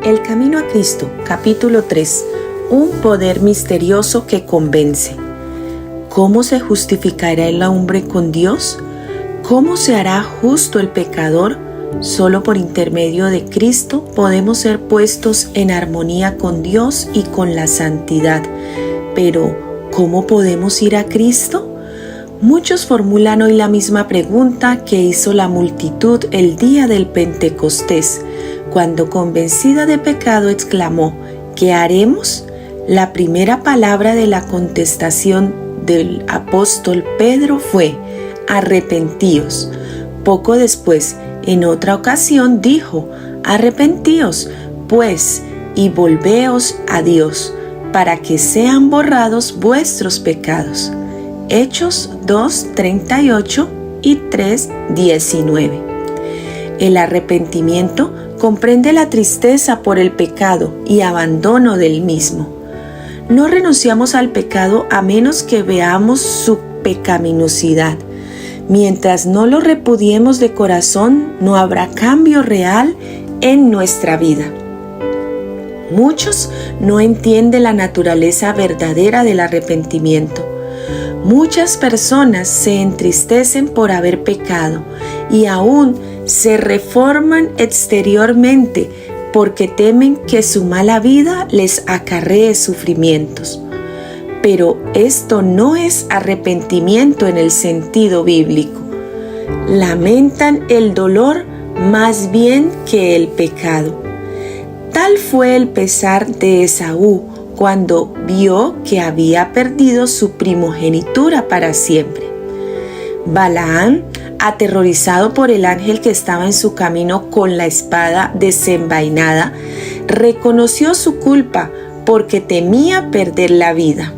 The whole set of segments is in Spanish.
El camino a Cristo, capítulo 3. Un poder misterioso que convence. ¿Cómo se justificará el hombre con Dios? ¿Cómo se hará justo el pecador? Solo por intermedio de Cristo podemos ser puestos en armonía con Dios y con la santidad. Pero, ¿cómo podemos ir a Cristo? Muchos formulan hoy la misma pregunta que hizo la multitud el día del Pentecostés, cuando convencida de pecado exclamó: ¿qué haremos? La primera palabra de la contestación del apóstol Pedro fue: arrepentíos. Poco después, en otra ocasión dijo: arrepentíos, pues, y volveos a Dios, para que sean borrados vuestros pecados. Hechos 2:38 y 3:19. El arrepentimiento comprende la tristeza por el pecado y abandono del mismo. No renunciamos al pecado a menos que veamos su pecaminosidad. Mientras no lo repudiemos de corazón, no habrá cambio real en nuestra vida. Muchos no entienden la naturaleza verdadera del arrepentimiento. Muchas personas se entristecen por haber pecado y aún se reforman exteriormente porque temen que su mala vida les acarree sufrimientos. Pero esto no es arrepentimiento en el sentido bíblico. Lamentan el dolor más bien que el pecado. Tal fue el pesar de Esaú cuando vio que había perdido su primogenitura para siempre. Balaam, aterrorizado por el ángel que estaba en su camino con la espada desenvainada, reconoció su culpa porque temía perder la vida,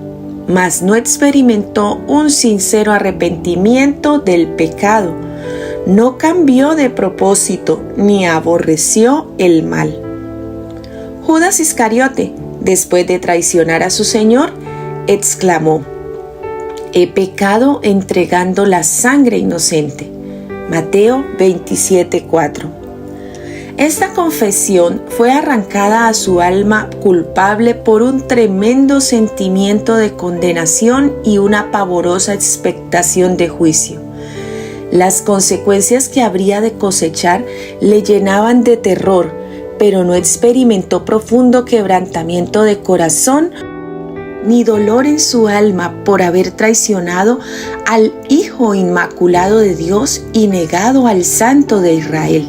mas no experimentó un sincero arrepentimiento del pecado. No cambió de propósito ni aborreció el mal. Judas Iscariote, después de traicionar a su Señor, exclamó: he pecado entregando la sangre inocente. Mateo 27:4. Esta confesión fue arrancada a su alma culpable por un tremendo sentimiento de condenación y una pavorosa expectación de juicio. Las consecuencias que habría de cosechar le llenaban de terror, pero no experimentó profundo quebrantamiento de corazón ni dolor en su alma por haber traicionado al Hijo Inmaculado de Dios y negado al Santo de Israel.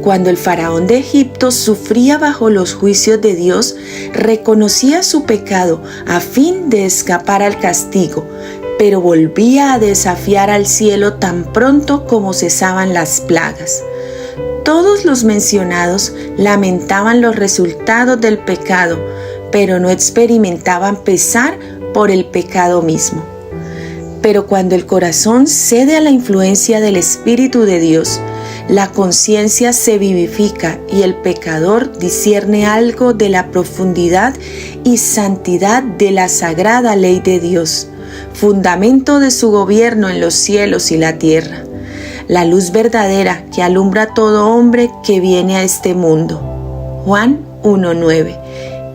Cuando el faraón de Egipto sufría bajo los juicios de Dios, reconocía su pecado a fin de escapar al castigo, pero volvía a desafiar al cielo tan pronto como cesaban las plagas. Todos los mencionados lamentaban los resultados del pecado, pero no experimentaban pesar por el pecado mismo. Pero cuando el corazón cede a la influencia del Espíritu de Dios, la conciencia se vivifica y el pecador discierne algo de la profundidad y santidad de la sagrada ley de Dios, fundamento de su gobierno en los cielos y la tierra. La luz verdadera que alumbra a todo hombre que viene a este mundo. Juan 1:9.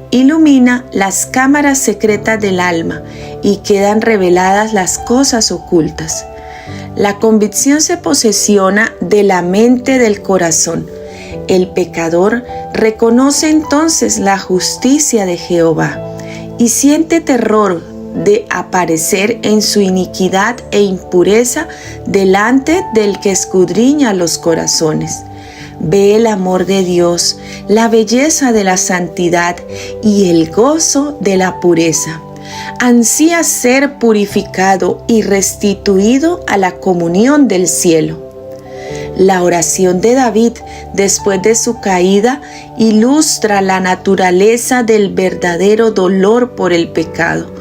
Ilumina las cámaras secretas del alma y quedan reveladas las cosas ocultas. La convicción se posesiona de la mente del corazón. El pecador reconoce entonces la justicia de Jehová y siente terror de aparecer en su iniquidad e impureza delante del que escudriña los corazones. Ve el amor de Dios, la belleza de la santidad y el gozo de la pureza. Ansía ser purificado y restituido a la comunión del cielo. La oración de David después de su caída ilustra la naturaleza del verdadero dolor por el pecado.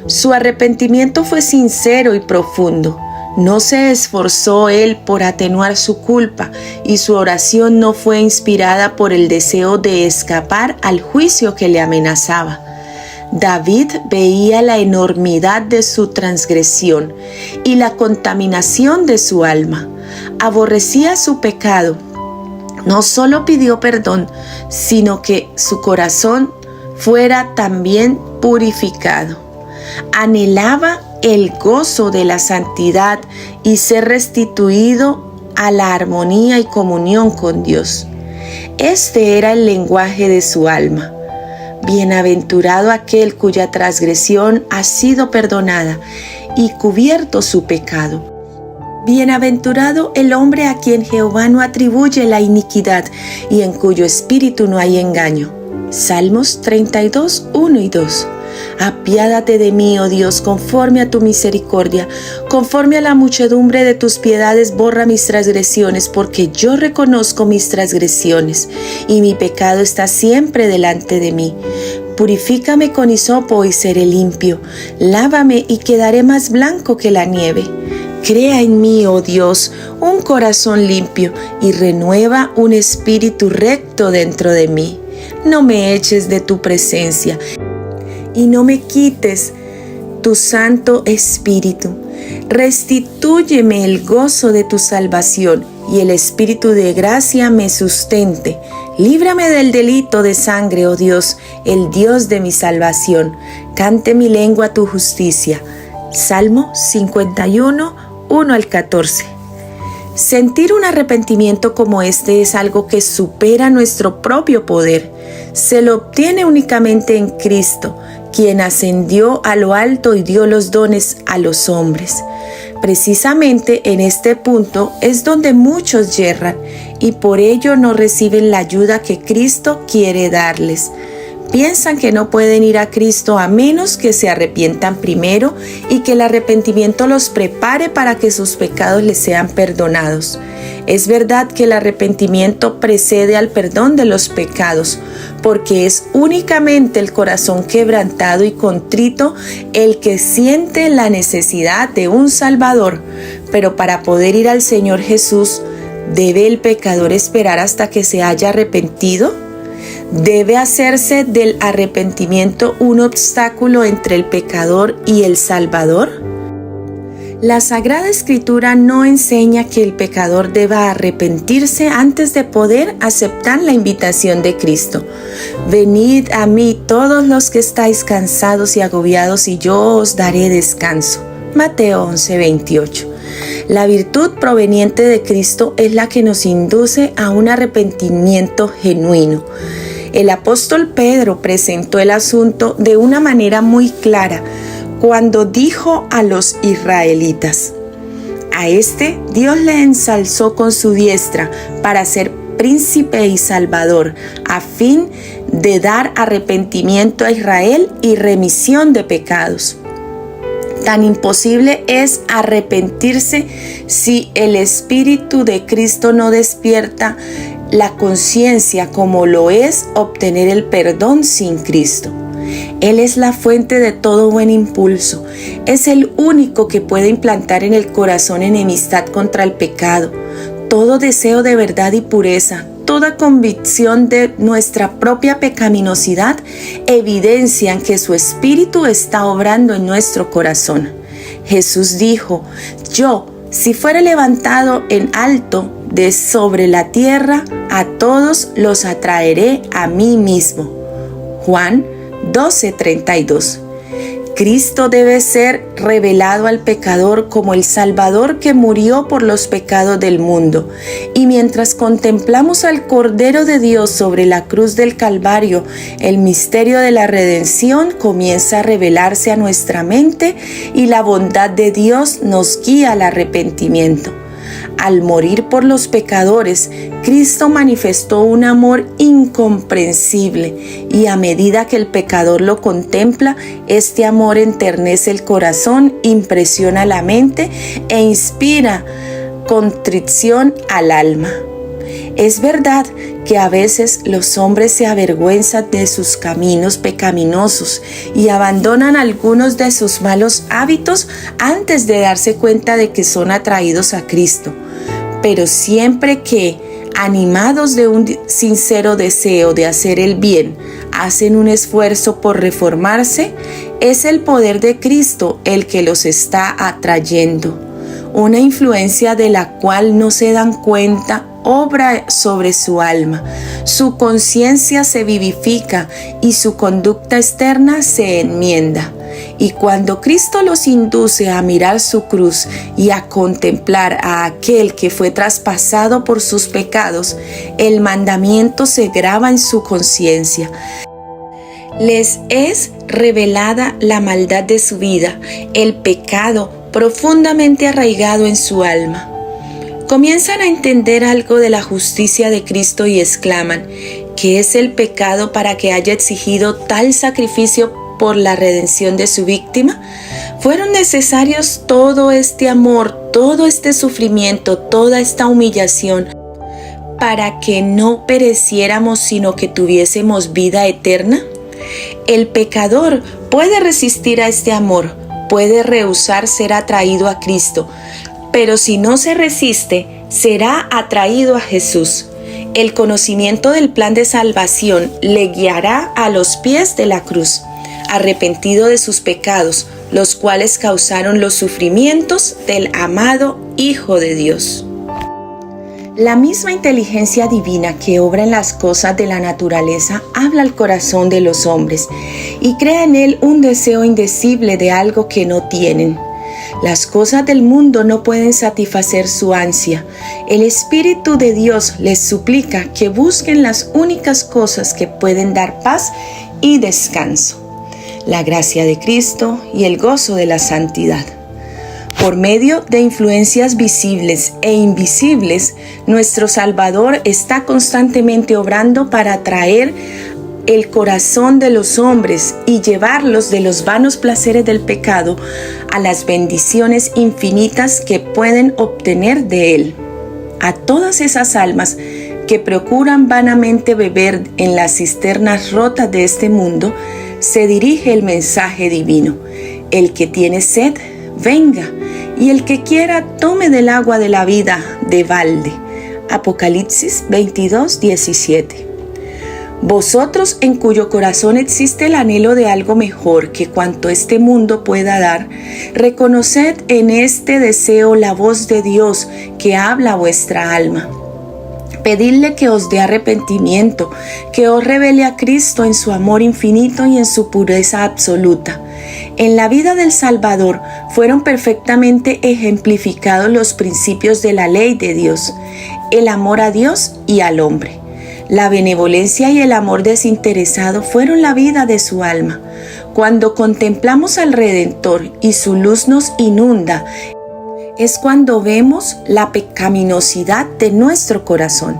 Su arrepentimiento fue sincero y profundo. No se esforzó él por atenuar su culpa y su oración no fue inspirada por el deseo de escapar al juicio que le amenazaba. David veía la enormidad de su transgresión y la contaminación de su alma. Aborrecía su pecado, No solo pidió perdón, sino que su corazón fuera también purificado. Anhelaba el gozo de la santidad y ser restituido a la armonía y comunión con Dios. Este era el lenguaje de su alma. Bienaventurado aquel cuya transgresión ha sido perdonada y cubierto su pecado. Bienaventurado el hombre a quien Jehová no atribuye la iniquidad y en cuyo espíritu no hay engaño. Salmos 32, 1 y 2. Apiádate de mí, oh Dios, conforme a tu misericordia, conforme a la muchedumbre de tus piedades, borra mis transgresiones, porque yo reconozco mis transgresiones, y mi pecado está siempre delante de mí. Purifícame con hisopo y seré limpio, lávame y quedaré más blanco que la nieve. Crea en mí, oh Dios, un corazón limpio, y renueva un espíritu recto dentro de mí. No me eches de tu presencia, y no me quites tu Santo Espíritu. Restitúyeme el gozo de tu salvación, y el Espíritu de gracia me sustente. Líbrame del delito de sangre, oh Dios, el Dios de mi salvación. Cante mi lengua tu justicia. Salmo 51, 1 al 14. Sentir un arrepentimiento como este es algo que supera nuestro propio poder. Se lo obtiene únicamente en Cristo, quien ascendió a lo alto y dio los dones a los hombres. Precisamente en este punto es donde muchos yerran y por ello no reciben la ayuda que Cristo quiere darles. Piensan que no pueden ir a Cristo a menos que se arrepientan primero y que el arrepentimiento los prepare para que sus pecados les sean perdonados. Es verdad que el arrepentimiento precede al perdón de los pecados, porque es únicamente el corazón quebrantado y contrito el que siente la necesidad de un Salvador. Pero para poder ir al Señor Jesús, ¿debe el pecador esperar hasta que se haya arrepentido? ¿Debe hacerse del arrepentimiento un obstáculo entre el pecador y el Salvador? La Sagrada Escritura no enseña que el pecador deba arrepentirse antes de poder aceptar la invitación de Cristo. Venid a mí todos los que estáis cansados y agobiados, y yo os daré descanso. Mateo 11:28. La virtud proveniente de Cristo es la que nos induce a un arrepentimiento genuino. El apóstol Pedro presentó el asunto de una manera muy clara cuando dijo a los israelitas: a este Dios le ensalzó con su diestra para ser príncipe y salvador, a fin de dar arrepentimiento a Israel y remisión de pecados. Tan imposible es arrepentirse si el Espíritu de Cristo no despierta la conciencia, como lo es obtener el perdón sin Cristo. Él es la fuente de todo buen impulso. Es el único que puede implantar en el corazón enemistad contra el pecado. Todo deseo de verdad y pureza, toda convicción de nuestra propia pecaminosidad evidencian que su Espíritu está obrando en nuestro corazón. Jesús dijo: yo, si fuere levantado en alto de sobre la tierra, a todos los atraeré a mí mismo. Juan 12:32. Cristo debe ser revelado al pecador como el Salvador que murió por los pecados del mundo. Y mientras contemplamos al Cordero de Dios sobre la cruz del Calvario, el misterio de la redención comienza a revelarse a nuestra mente y la bondad de Dios nos guía al arrepentimiento. Al morir por los pecadores, Cristo manifestó un amor incomprensible, y a medida que el pecador lo contempla, este amor enternece el corazón, impresiona la mente e inspira contrición al alma. Es verdad que a veces los hombres se avergüenzan de sus caminos pecaminosos y abandonan algunos de sus malos hábitos antes de darse cuenta de que son atraídos a Cristo. Pero siempre que, animados de un sincero deseo de hacer el bien, hacen un esfuerzo por reformarse, es el poder de Cristo el que los está atrayendo. Una influencia de la cual no se dan cuenta obra sobre su alma, su conciencia se vivifica y su conducta externa se enmienda. Y cuando Cristo los induce a mirar su cruz y a contemplar a aquel que fue traspasado por sus pecados, el mandamiento se graba en su conciencia. Les es revelada la maldad de su vida, el pecado profundamente arraigado en su alma. Comienzan a entender algo de la justicia de Cristo y exclaman: ¿qué es el pecado para que haya exigido tal sacrificio por la redención de su víctima? ¿Fueron necesarios todo este amor, todo este sufrimiento, toda esta humillación para que no pereciéramos, sino que tuviésemos vida eterna? El pecador puede resistir a este amor, puede rehusar ser atraído a Cristo, pero si no se resiste, será atraído a Jesús. El conocimiento del plan de salvación le guiará a los pies de la cruz, arrepentido de sus pecados, los cuales causaron los sufrimientos del amado Hijo de Dios. La misma inteligencia divina que obra en las cosas de la naturaleza habla al corazón de los hombres y crea en él un deseo indecible de algo que no tienen. Las cosas del mundo no pueden satisfacer su ansia. El Espíritu de Dios les suplica que busquen las únicas cosas que pueden dar paz y descanso: la gracia de Cristo y el gozo de la santidad. Por medio de influencias visibles e invisibles, nuestro Salvador está constantemente obrando para atraer el corazón de los hombres y llevarlos de los vanos placeres del pecado a las bendiciones infinitas que pueden obtener de él. A todas esas almas que procuran vanamente beber en las cisternas rotas de este mundo, se dirige el mensaje divino: el que tiene sed, venga, y el que quiera tome del agua de la vida de balde. Apocalipsis 22:17. Vosotros, en cuyo corazón existe el anhelo de algo mejor que cuanto este mundo pueda dar, reconoced en este deseo la voz de Dios que habla a vuestra alma. Pedidle que os dé arrepentimiento, que os revele a Cristo en su amor infinito y en su pureza absoluta. En la vida del Salvador fueron perfectamente ejemplificados los principios de la ley de Dios, el amor a Dios y al hombre. La benevolencia y el amor desinteresado fueron la vida de su alma. Cuando contemplamos al Redentor y su luz nos inunda, es cuando vemos la pecaminosidad de nuestro corazón.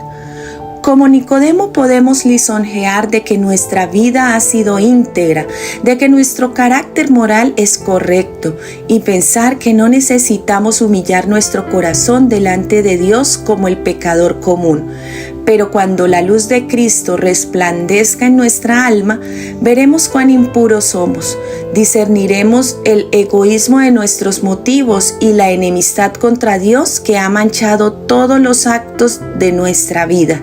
Como Nicodemo podemos lisonjear de que nuestra vida ha sido íntegra, de que nuestro carácter moral es correcto y pensar que no necesitamos humillar nuestro corazón delante de Dios como el pecador común. Pero cuando la luz de Cristo resplandezca en nuestra alma, veremos cuán impuros somos, discerniremos el egoísmo de nuestros motivos y la enemistad contra Dios que ha manchado todos los actos de nuestra vida.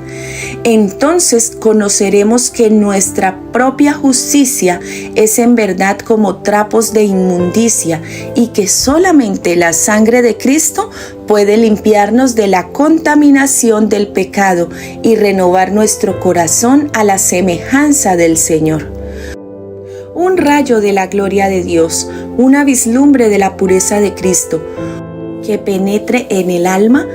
Entonces conoceremos que nuestra propia justicia es en verdad como trapos de inmundicia y que solamente la sangre de Cristo puede limpiarnos de la contaminación del pecado y renovar nuestro corazón a la semejanza del Señor. Un rayo de la gloria de Dios, una vislumbre de la pureza de Cristo, que penetre en el alma,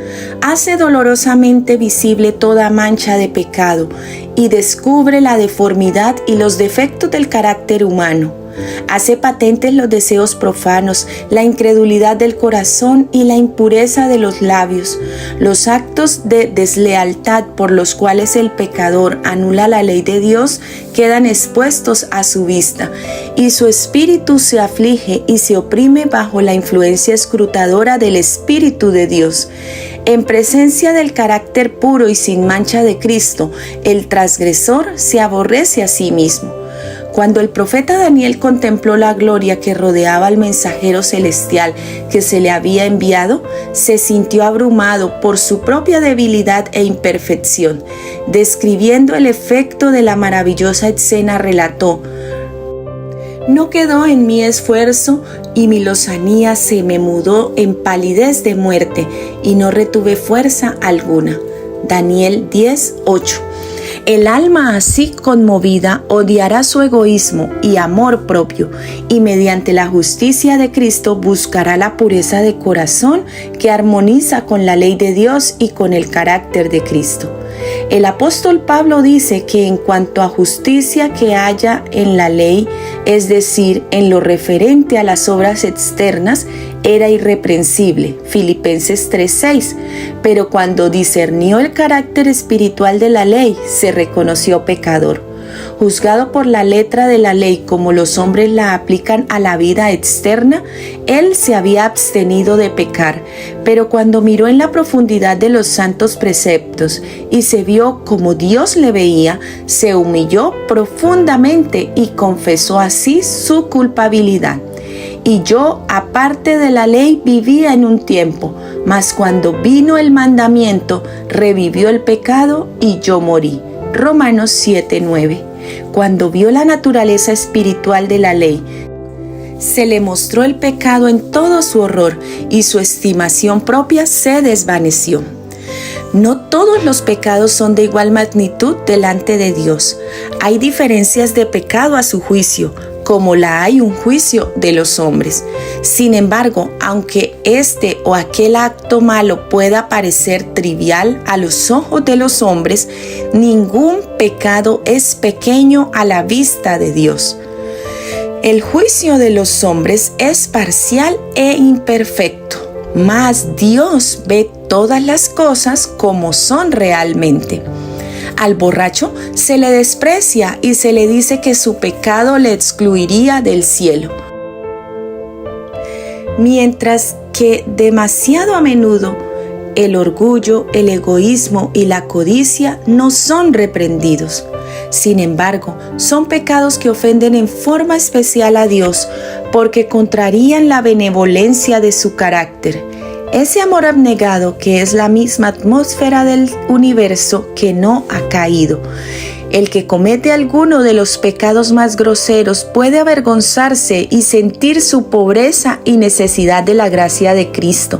hace dolorosamente visible toda mancha de pecado y descubre la deformidad y los defectos del carácter humano. Hace patentes los deseos profanos, la incredulidad del corazón y la impureza de los labios, los actos de deslealtad por los cuales el pecador anula la ley de Dios quedan expuestos a su vista, y su espíritu se aflige y se oprime bajo la influencia escrutadora del Espíritu de Dios. En presencia del carácter puro y sin mancha de Cristo, el transgresor se aborrece a sí mismo. Cuando el profeta Daniel contempló la gloria que rodeaba al mensajero celestial que se le había enviado, se sintió abrumado por su propia debilidad e imperfección. Describiendo el efecto de la maravillosa escena, relató: «No quedó en mí esfuerzo y mi lozanía se me mudó en palidez de muerte y no retuve fuerza alguna». Daniel 10:8. El alma así conmovida odiará su egoísmo y amor propio, y mediante la justicia de Cristo buscará la pureza de corazón que armoniza con la ley de Dios y con el carácter de Cristo. El apóstol Pablo dice que en cuanto a justicia que haya en la ley, es decir, en lo referente a las obras externas, era irreprensible, Filipenses 3:6, pero cuando discernió el carácter espiritual de la ley, se reconoció pecador. Juzgado por la letra de la ley como los hombres la aplican a la vida externa, él se había abstenido de pecar, pero cuando miró en la profundidad de los santos preceptos y se vio como Dios le veía, se humilló profundamente y confesó así su culpabilidad. Y yo, aparte de la ley, vivía en un tiempo, mas cuando vino el mandamiento, revivió el pecado y yo morí. Romanos 7:9. Cuando vio la naturaleza espiritual de la ley, se le mostró el pecado en todo su horror y su estimación propia se desvaneció. No todos los pecados son de igual magnitud delante de Dios. Hay diferencias de pecado a su juicio, como la hay un juicio de los hombres. Sin embargo, aunque este o aquel acto malo pueda parecer trivial a los ojos de los hombres, ningún pecado es pequeño a la vista de Dios. El juicio de los hombres es parcial e imperfecto, mas Dios ve todas las cosas como son realmente. Al borracho se le desprecia y se le dice que su pecado le excluiría del cielo. Mientras que demasiado a menudo el orgullo, el egoísmo y la codicia no son reprendidos. Sin embargo, son pecados que ofenden en forma especial a Dios porque contrarían la benevolencia de su carácter. Ese amor abnegado que es la misma atmósfera del universo que no ha caído. El que comete alguno de los pecados más groseros puede avergonzarse y sentir su pobreza y necesidad de la gracia de Cristo.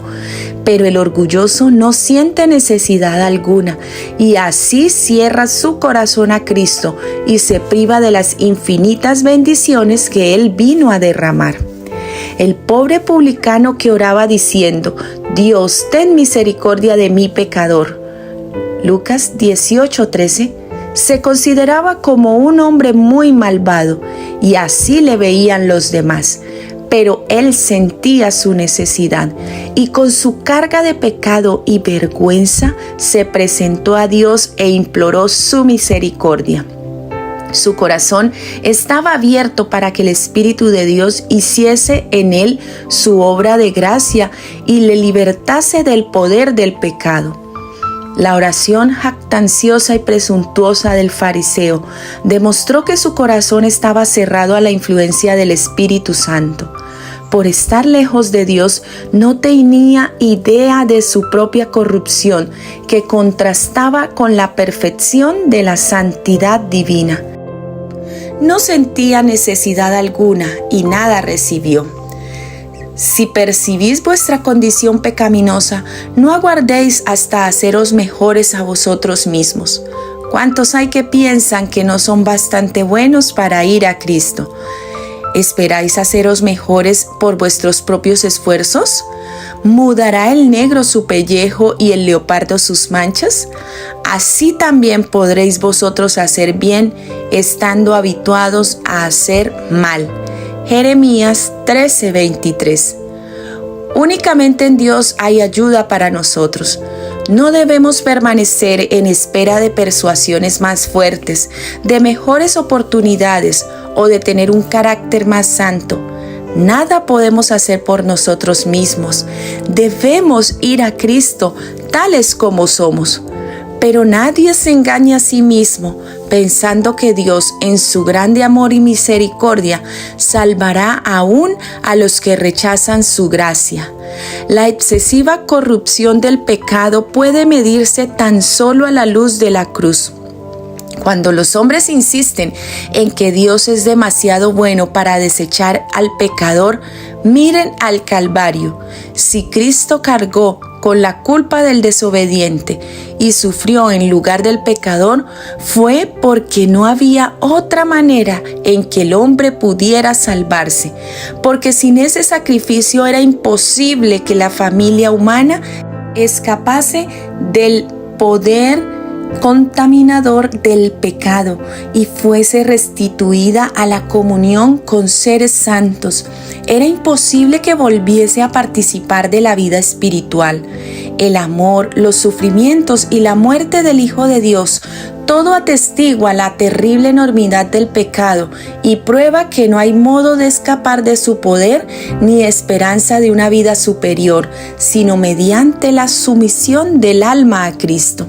Pero el orgulloso no siente necesidad alguna y así cierra su corazón a Cristo y se priva de las infinitas bendiciones que Él vino a derramar. El pobre publicano que oraba diciendo: Dios, ten misericordia de mí pecador. Lucas 18:13, se consideraba como un hombre muy malvado y así le veían los demás. Pero él sentía su necesidad y con su carga de pecado y vergüenza se presentó a Dios e imploró su misericordia. Su corazón estaba abierto para que el Espíritu de Dios hiciese en él su obra de gracia y le libertase del poder del pecado. La oración jactanciosa y presuntuosa del fariseo demostró que su corazón estaba cerrado a la influencia del Espíritu Santo. Por estar lejos de Dios, no tenía idea de su propia corrupción, que contrastaba con la perfección de la santidad divina. No sentía necesidad alguna y nada recibió. Si percibís vuestra condición pecaminosa, no aguardéis hasta haceros mejores a vosotros mismos. ¿Cuántos hay que piensan que no son bastante buenos para ir a Cristo? ¿Esperáis haceros mejores por vuestros propios esfuerzos? ¿Mudará el negro su pellejo y el leopardo sus manchas? Así también podréis vosotros hacer bien, estando habituados a hacer mal. Jeremías 13:23. Únicamente en Dios hay ayuda para nosotros. No debemos permanecer en espera de persuasiones más fuertes, de mejores oportunidades o de tener un carácter más santo. Nada podemos hacer por nosotros mismos. Debemos ir a Cristo tales como somos. Pero nadie se engaña a sí mismo, pensando que Dios, en su grande amor y misericordia, salvará aún a los que rechazan su gracia. La excesiva corrupción del pecado puede medirse tan solo a la luz de la cruz. Cuando los hombres insisten en que Dios es demasiado bueno para desechar al pecador, miren al Calvario. Si Cristo cargó con la culpa del desobediente y sufrió en lugar del pecador fue porque no había otra manera en que el hombre pudiera salvarse, porque sin ese sacrificio era imposible que la familia humana escapase del poder contaminador del pecado y fuese restituida a la comunión con seres santos. Era imposible que volviese a participar de la vida espiritual. El amor, los sufrimientos y la muerte del Hijo de Dios, todo atestigua la terrible enormidad del pecado y prueba que no hay modo de escapar de su poder ni esperanza de una vida superior, sino mediante la sumisión del alma a Cristo.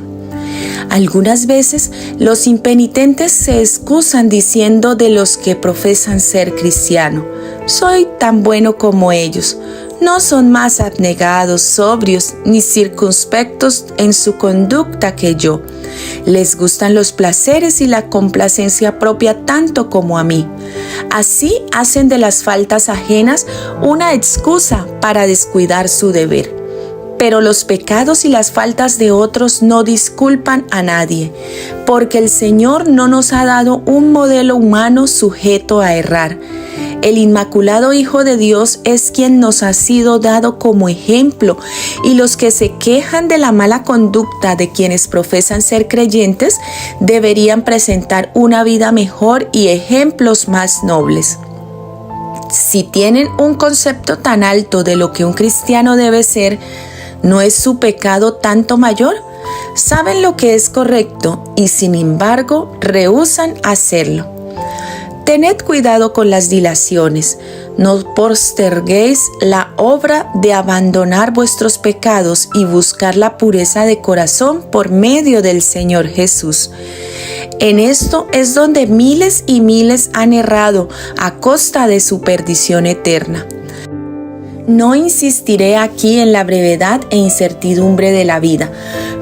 Algunas veces los impenitentes se excusan diciendo de los que profesan ser cristianos: soy tan bueno como ellos. No son más abnegados, sobrios ni circunspectos en su conducta que yo. Les gustan los placeres y la complacencia propia tanto como a mí. Así hacen de las faltas ajenas una excusa para descuidar su deber. Pero los pecados y las faltas de otros no disculpan a nadie, porque el Señor no nos ha dado un modelo humano sujeto a errar. El Inmaculado Hijo de Dios es quien nos ha sido dado como ejemplo, y los que se quejan de la mala conducta de quienes profesan ser creyentes deberían presentar una vida mejor y ejemplos más nobles. Si tienen un concepto tan alto de lo que un cristiano debe ser, ¿no es su pecado tanto mayor? Saben lo que es correcto y sin embargo rehúsan hacerlo. Tened cuidado con las dilaciones. No posterguéis la obra de abandonar vuestros pecados y buscar la pureza de corazón por medio del Señor Jesús. En esto es donde miles y miles han errado a costa de su perdición eterna. No insistiré aquí en la brevedad e incertidumbre de la vida,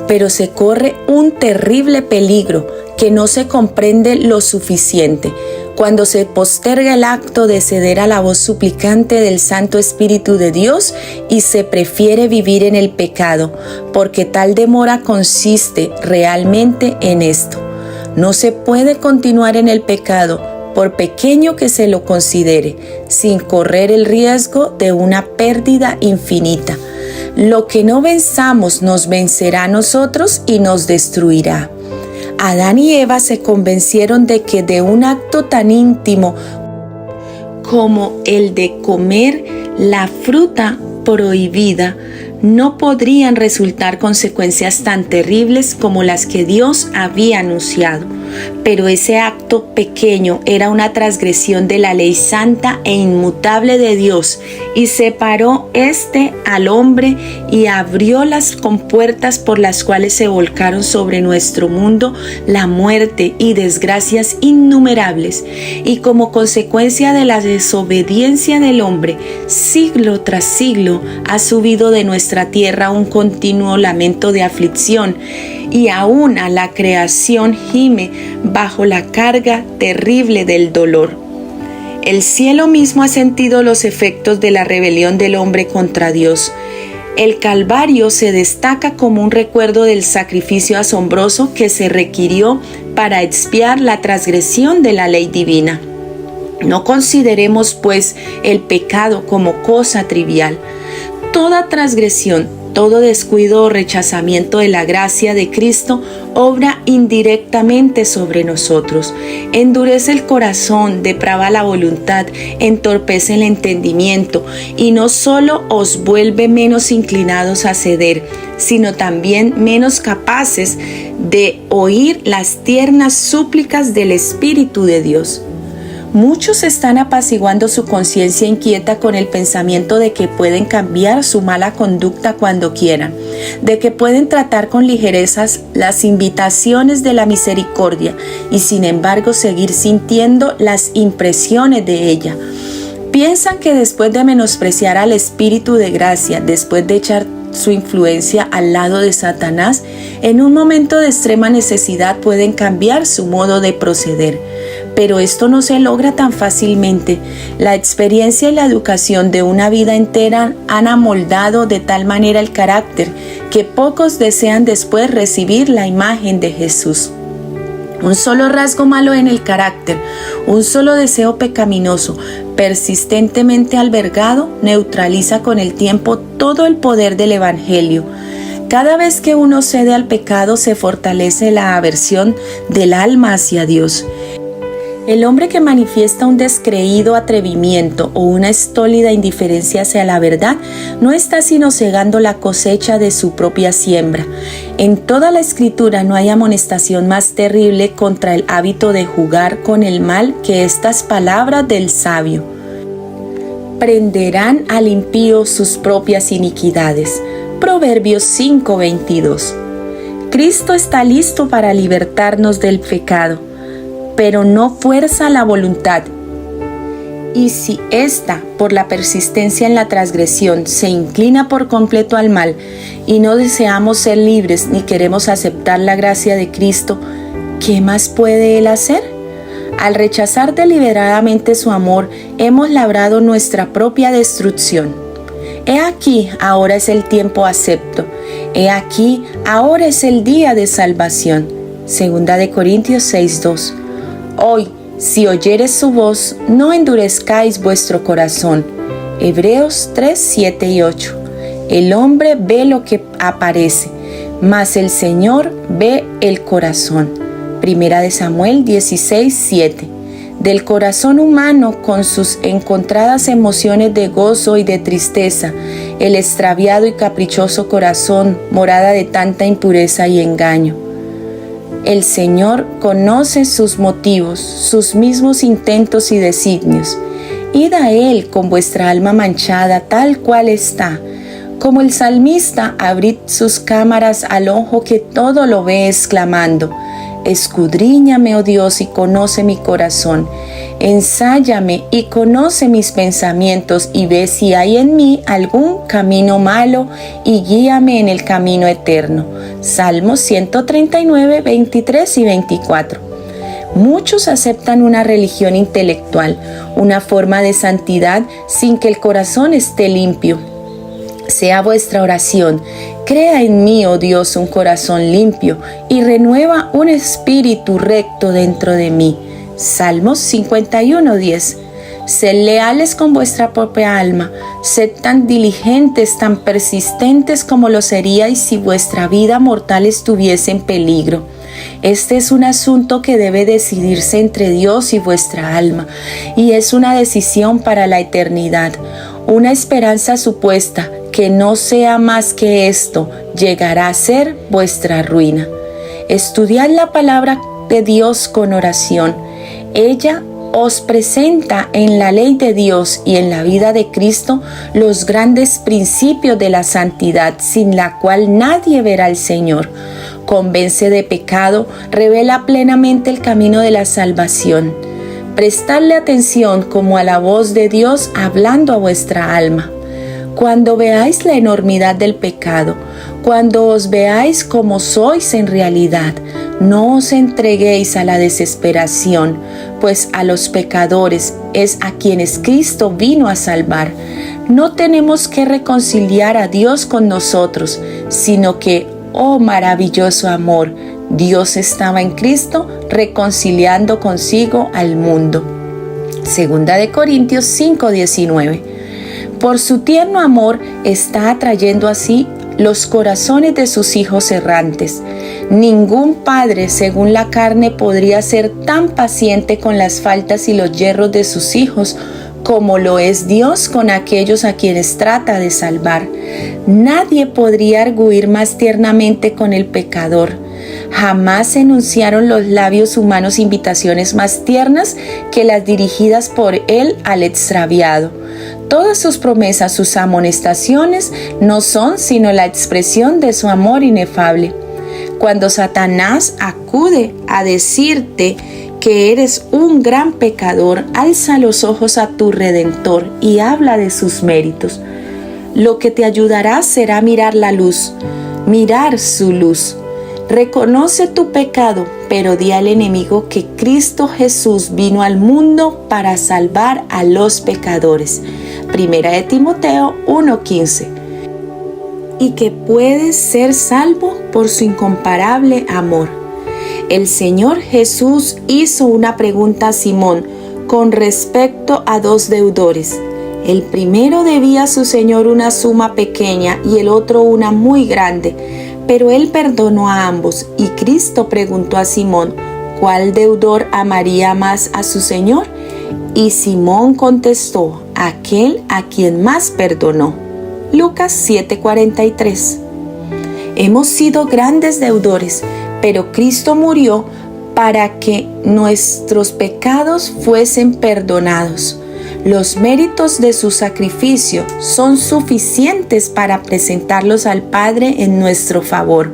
pero se corre un terrible peligro que no se comprende lo suficiente cuando se posterga el acto de ceder a la voz suplicante del Santo Espíritu de Dios y se prefiere vivir en el pecado, porque tal demora consiste realmente en esto. No se puede continuar en el pecado, por pequeño que se lo considere, sin correr el riesgo de una pérdida infinita. Lo que no venzamos nos vencerá a nosotros y nos destruirá. Adán y Eva se convencieron de que de un acto tan íntimo como el de comer la fruta prohibida, no podrían resultar consecuencias tan terribles como las que Dios había anunciado. Pero ese acto pequeño era una transgresión de la ley santa e inmutable de Dios, y separó al hombre y abrió las compuertas por las cuales se volcaron sobre nuestro mundo la muerte y desgracias innumerables. Y como consecuencia de la desobediencia del hombre, siglo tras siglo ha subido de nuestra tierra un continuo lamento de aflicción, y aún a la creación gime bajo la carga terrible del dolor. El cielo mismo ha sentido los efectos de la rebelión del hombre contra Dios. El Calvario se destaca como un recuerdo del sacrificio asombroso que se requirió para expiar la transgresión de la ley divina. No consideremos, pues, el pecado como cosa trivial. Toda transgresión, todo descuido o rechazamiento de la gracia de Cristo obra indirectamente sobre nosotros. Endurece el corazón, deprava la voluntad, entorpece el entendimiento y no solo os vuelve menos inclinados a ceder, sino también menos capaces de oír las tiernas súplicas del Espíritu de Dios. Muchos están apaciguando su conciencia inquieta con el pensamiento de que pueden cambiar su mala conducta cuando quieran, de que pueden tratar con ligerezas las invitaciones de la misericordia y sin embargo seguir sintiendo las impresiones de ella. Piensan que después de menospreciar al Espíritu de gracia, después de echar su influencia al lado de Satanás, en un momento de extrema necesidad pueden cambiar su modo de proceder. Pero esto no se logra tan fácilmente. La experiencia y la educación de una vida entera han amoldado de tal manera el carácter que pocos desean después recibir la imagen de Jesús. Un solo rasgo malo en el carácter, un solo deseo pecaminoso, persistentemente albergado, neutraliza con el tiempo todo el poder del Evangelio. Cada vez que uno cede al pecado se fortalece la aversión del alma hacia Dios. El hombre que manifiesta un descreído atrevimiento o una estólida indiferencia hacia la verdad no está sino cegando la cosecha de su propia siembra. En toda la Escritura no hay amonestación más terrible contra el hábito de jugar con el mal que estas palabras del sabio. Prenderán al impío sus propias iniquidades. Proverbios 5:22. Cristo está listo para libertarnos del pecado, pero no fuerza la voluntad. Y si ésta, por la persistencia en la transgresión, se inclina por completo al mal y no deseamos ser libres ni queremos aceptar la gracia de Cristo, ¿qué más puede Él hacer? Al rechazar deliberadamente su amor, hemos labrado nuestra propia destrucción. He aquí, ahora es el tiempo acepto. He aquí, ahora es el día de salvación. 2 Corintios 6:2. Hoy, si oyeres su voz, no endurezcáis vuestro corazón. Hebreos 3:7-8. El hombre ve lo que aparece, mas el Señor ve el corazón. 1 Samuel 16:7. Del corazón humano, con sus encontradas emociones de gozo y de tristeza, el extraviado y caprichoso corazón, morada de tanta impureza y engaño. El Señor conoce sus motivos, sus mismos intentos y designios. Id a Él con vuestra alma manchada tal cual está. Como el salmista, abrid sus cámaras al ojo que todo lo ve, exclamando: escudriñame, oh Dios, y conoce mi corazón. Ensáyame y conoce mis pensamientos, y ve si hay en mí algún camino malo, y guíame en el camino eterno. Salmos 139, 23 y 24. Muchos aceptan una religión intelectual, una forma de santidad sin que el corazón esté limpio. Sea vuestra oración: crea en mí, oh Dios, un corazón limpio y renueva un espíritu recto dentro de mí. Salmos 51:10. Sed leales con vuestra propia alma, sed tan diligentes, tan persistentes como lo seríais si vuestra vida mortal estuviese en peligro. Este es un asunto que debe decidirse entre Dios y vuestra alma, y es una decisión para la eternidad, una esperanza supuesta que no sea más que esto, llegará a ser vuestra ruina. Estudiad la palabra de Dios con oración. Ella os presenta en la ley de Dios y en la vida de Cristo los grandes principios de la santidad, sin la cual nadie verá al Señor. Convence de pecado, revela plenamente el camino de la salvación. Prestadle atención como a la voz de Dios hablando a vuestra alma. Cuando veáis la enormidad del pecado, cuando os veáis como sois en realidad, no os entreguéis a la desesperación, pues a los pecadores es a quienes Cristo vino a salvar. No tenemos que reconciliar a Dios con nosotros, sino que, oh maravilloso amor, Dios estaba en Cristo reconciliando consigo al mundo. 2 Corintios 5:19. Por su tierno amor está atrayendo así los corazones de sus hijos errantes. Ningún padre, según la carne, podría ser tan paciente con las faltas y los yerros de sus hijos como lo es Dios con aquellos a quienes trata de salvar. Nadie podría arguir más tiernamente con el pecador. Jamás enunciaron los labios humanos invitaciones más tiernas que las dirigidas por él al extraviado. Todas sus promesas, sus amonestaciones, no son sino la expresión de su amor inefable. Cuando Satanás acude a decirte que eres un gran pecador, alza los ojos a tu Redentor y habla de sus méritos. Lo que te ayudará será mirar la luz, mirar su luz. Reconoce tu pecado, pero di al enemigo que Cristo Jesús vino al mundo para salvar a los pecadores. Primera de Timoteo 1:15. Y que puedes ser salvo por su incomparable amor. El Señor Jesús hizo una pregunta a Simón con respecto a dos deudores. El primero debía a su Señor una suma pequeña y el otro una muy grande, pero él perdonó a ambos y Cristo preguntó a Simón, ¿cuál deudor amaría más a su Señor? Y Simón contestó, aquel a quien más perdonó. Lucas 7:43. Hemos sido grandes deudores, pero Cristo murió para que nuestros pecados fuesen perdonados. Los méritos de su sacrificio son suficientes para presentarlos al Padre en nuestro favor.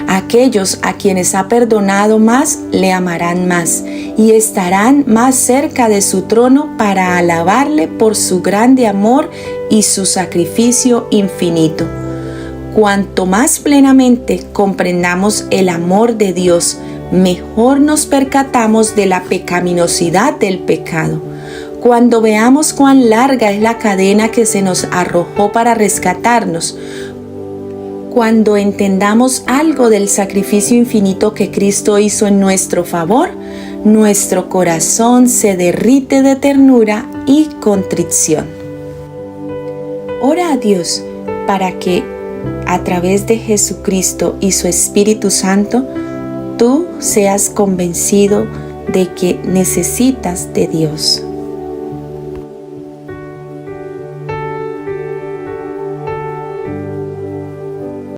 Aquellos a quienes ha perdonado más, le amarán más y estarán más cerca de su trono para alabarle por su grande amor y su sacrificio infinito. Cuanto más plenamente comprendamos el amor de Dios, mejor nos percatamos de la pecaminosidad del pecado. Cuando veamos cuán larga es la cadena que se nos arrojó para rescatarnos, cuando entendamos algo del sacrificio infinito que Cristo hizo en nuestro favor, nuestro corazón se derrite de ternura y contrición. Ora a Dios para que, a través de Jesucristo y su Espíritu Santo, tú seas convencido de que necesitas de Dios.